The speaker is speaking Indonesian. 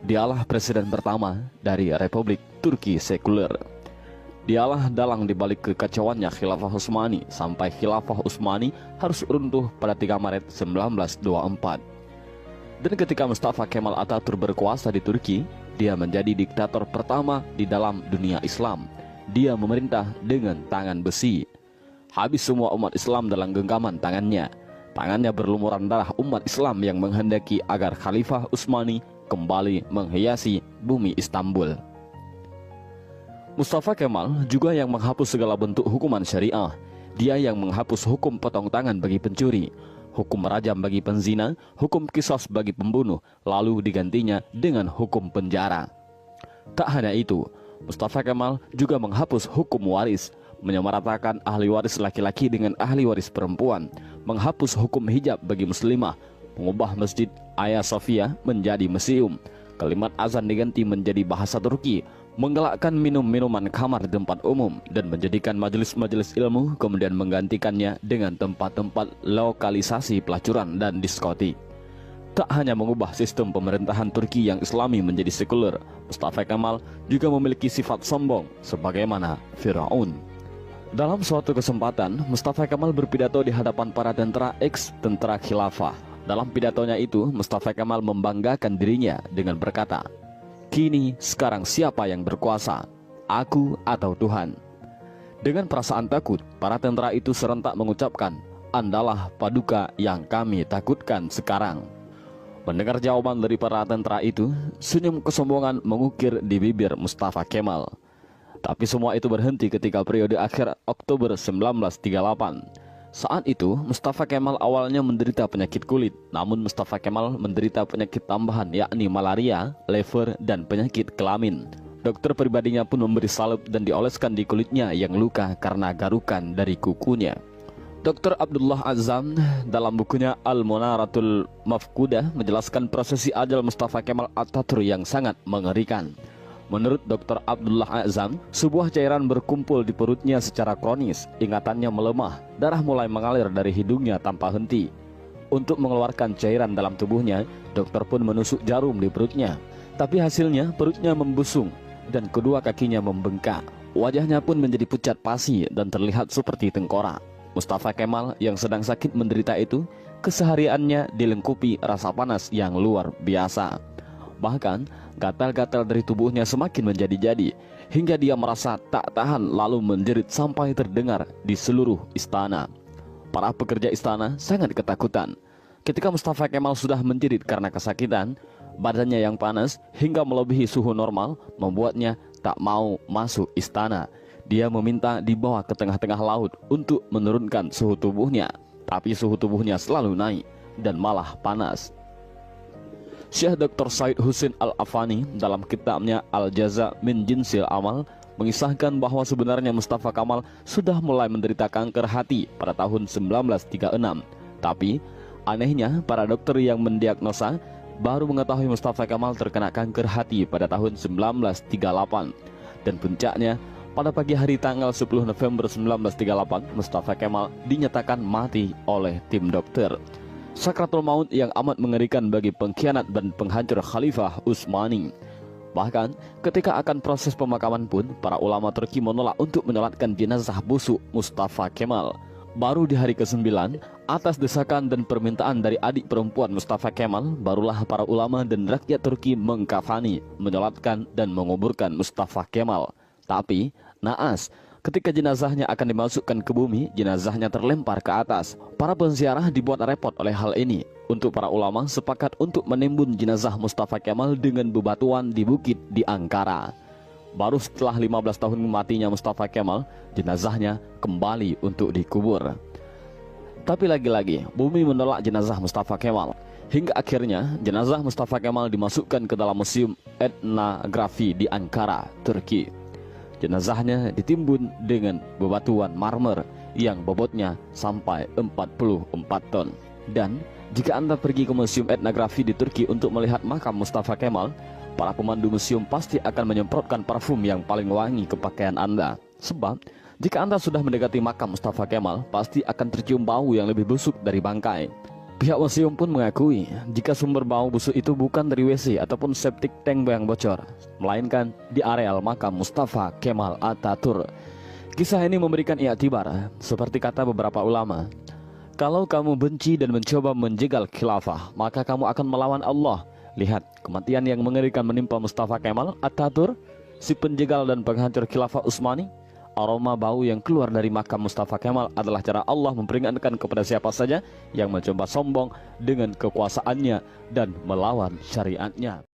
Dialah presiden pertama dari Republik Turki sekuler. Dialah dalang dibalik kekacauannya Khilafah Utsmani sampai Khilafah Utsmani harus runtuh pada 3 Maret 1924. Dan ketika Mustafa Kemal Atatürk berkuasa di Turki, dia menjadi diktator pertama di dalam dunia Islam. Dia memerintah dengan tangan besi. Habis semua umat Islam dalam genggaman tangannya. Tangannya berlumuran darah umat Islam yang menghendaki agar Khalifah Utsmani kembali menghiasi bumi Istanbul. Mustafa Kemal juga yang menghapus segala bentuk hukuman syariah. Dia yang menghapus hukum potong tangan bagi pencuri, hukum rajam bagi penzina, hukum qisas bagi pembunuh, lalu digantinya dengan hukum penjara. Tak hanya itu, Mustafa Kemal juga menghapus hukum waris, menyamaratakan ahli waris laki-laki dengan ahli waris perempuan, menghapus hukum hijab bagi muslimah, mengubah Masjid Hagia Sophia menjadi museum, kalimat azan diganti menjadi bahasa Turki, menggalakkan minum-minuman khamar di tempat umum, dan menjadikan majelis-majelis ilmu kemudian menggantikannya dengan tempat-tempat lokalisasi pelacuran dan diskotik. Tak hanya mengubah sistem pemerintahan Turki yang Islami menjadi sekuler, Mustafa Kemal juga memiliki sifat sombong sebagaimana Firaun. Dalam suatu kesempatan, Mustafa Kemal berpidato di hadapan para tentara ex-tentara khilafah. Dalam pidatonya itu, Mustafa Kemal membanggakan dirinya dengan berkata, "Kini sekarang siapa yang berkuasa, aku atau Tuhan?" Dengan perasaan takut, para tentara itu serentak mengucapkan, "Andalah paduka yang kami takutkan sekarang." Mendengar jawaban dari para tentara itu, senyum kesombongan mengukir di bibir Mustafa Kemal. Tapi semua itu berhenti ketika periode akhir Oktober 1938. Saat itu, Mustafa Kemal awalnya menderita penyakit kulit, namun Mustafa Kemal menderita penyakit tambahan yakni malaria, lever, dan penyakit kelamin. Dokter pribadinya pun memberi salep dan dioleskan di kulitnya yang luka karena garukan dari kukunya. Dr. Abdullah Azzam dalam bukunya Al-Munaratul Mafkudah menjelaskan prosesi ajal Mustafa Kemal Atatürk yang sangat mengerikan. Menurut Dr. Abdullah Azzam, sebuah cairan berkumpul di perutnya secara kronis, ingatannya melemah, darah mulai mengalir dari hidungnya tanpa henti. Untuk mengeluarkan cairan dalam tubuhnya, dokter pun menusuk jarum di perutnya. Tapi hasilnya perutnya membusung dan kedua kakinya membengkak. Wajahnya pun menjadi pucat pasi dan terlihat seperti tengkorak. Mustafa Kemal yang sedang sakit menderita itu, kesehariannya dilengkupi rasa panas yang luar biasa. Bahkan, gatal-gatal dari tubuhnya semakin menjadi-jadi, hingga dia merasa tak tahan lalu menjerit sampai terdengar di seluruh istana. Para pekerja istana sangat ketakutan. Ketika Mustafa Kemal sudah menjerit karena kesakitan, badannya yang panas hingga melebihi suhu normal membuatnya tak mau masuk istana. Dia meminta dibawa ke tengah-tengah laut untuk menurunkan suhu tubuhnya, tapi suhu tubuhnya selalu naik dan malah panas. Syekh Dr. Said Husin Al-Afani dalam kitabnya Al-Jaza min Jinsil Amal mengisahkan bahwa sebenarnya Mustafa Kemal sudah mulai menderita kanker hati pada tahun 1936. Tapi anehnya para dokter yang mendiagnosa baru mengetahui Mustafa Kemal terkena kanker hati pada tahun 1938. Dan puncaknya, pada pagi hari tanggal 10 November 1938, Mustafa Kemal dinyatakan mati oleh tim dokter. Sakratul maut yang amat mengerikan bagi pengkhianat dan penghancur Khalifah Utsmani. Bahkan ketika akan proses pemakaman pun, para ulama Turki menolak untuk menyolatkan jenazah busuk Mustafa Kemal. Baru di hari ke-9, atas desakan dan permintaan dari adik perempuan Mustafa Kemal, barulah para ulama dan rakyat Turki mengkafani, menyolatkan dan menguburkan Mustafa Kemal. Tapi naas, ketika jenazahnya akan dimasukkan ke bumi, jenazahnya terlempar ke atas. Para penziarah dibuat repot oleh hal ini. Untuk para ulama sepakat untuk menimbun jenazah Mustafa Kemal dengan bebatuan di bukit di Ankara. Baru setelah 15 tahun matinya Mustafa Kemal, jenazahnya kembali untuk dikubur. Tapi lagi-lagi, bumi menolak jenazah Mustafa Kemal. Hingga akhirnya, jenazah Mustafa Kemal dimasukkan ke dalam Museum Etnografi di Ankara, Turki. Jenazahnya ditimbun dengan bebatuan marmer yang bobotnya sampai 44 ton. Dan jika Anda pergi ke Museum Etnografi di Turki untuk melihat makam Mustafa Kemal, para pemandu museum pasti akan menyemprotkan parfum yang paling wangi ke pakaian Anda. Sebab, jika Anda sudah mendekati makam Mustafa Kemal, pasti akan tercium bau yang lebih busuk dari bangkai. Pihak museum pun mengakui jika sumber bau busuk itu bukan dari WC ataupun septic tank yang bocor, melainkan di areal makam Mustafa Kemal Atatürk. Kisah ini memberikan iktibar, seperti kata beberapa ulama, kalau kamu benci dan mencoba menjegal khilafah, maka kamu akan melawan Allah. Lihat kematian yang mengerikan menimpa Mustafa Kemal Atatürk, si penjegal dan penghancur khilafah Utsmani. Aroma bau yang keluar dari makam Mustafa Kemal adalah cara Allah memperingatkan kepada siapa saja yang mencoba sombong dengan kekuasaannya dan melawan syariatnya.